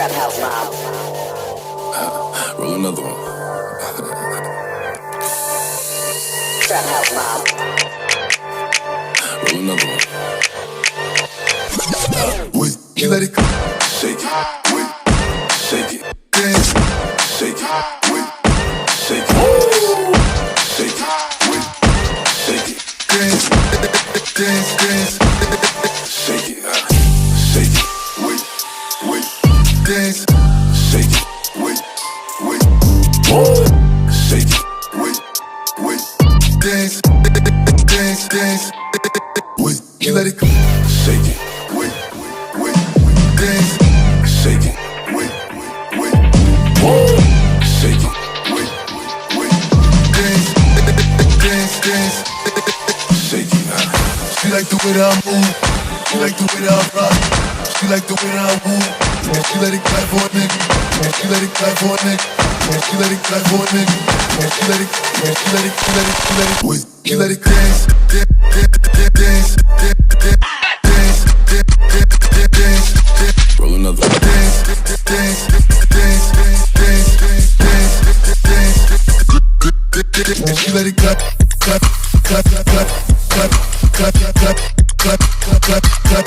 Trap House Mob. Roll another one. Trap House Mob. Roll another one. Wait, you let it go. Shake it. Wait. Shake it. Dance. Shake it. Wait. Shake it. Shake it. Wait. Shake it. Dance. Dance. Dance. Shake it. Shake it. Wait. Wait. Dance. Shake it. Wait. Wait. Shake it. Wait. Wait. Dance. Dance. Dance. Wait, you let it go. Shake it. Wait. Wait. Dance. Shake it. Wait. Wait. Shake it. Wait. Wait. Dance. Dance. Dance. Shake it. She like the way that I move. She like the way that I rock. She like the way that I move. And she let it clap for a nigga. And she let it clap for a nigga. And she let it clap for a nigga. And she let it. And she let it. She let it. She let it. Wait, she let it dance. Dance. Dance. Dance. Dance. Roll another one. Dance. Dance. Dance. Dance. Dance. And she let it clap. Clap. Clap. Clap. Clap. Clap. Clap. Clap. Clap. Clap. Clap.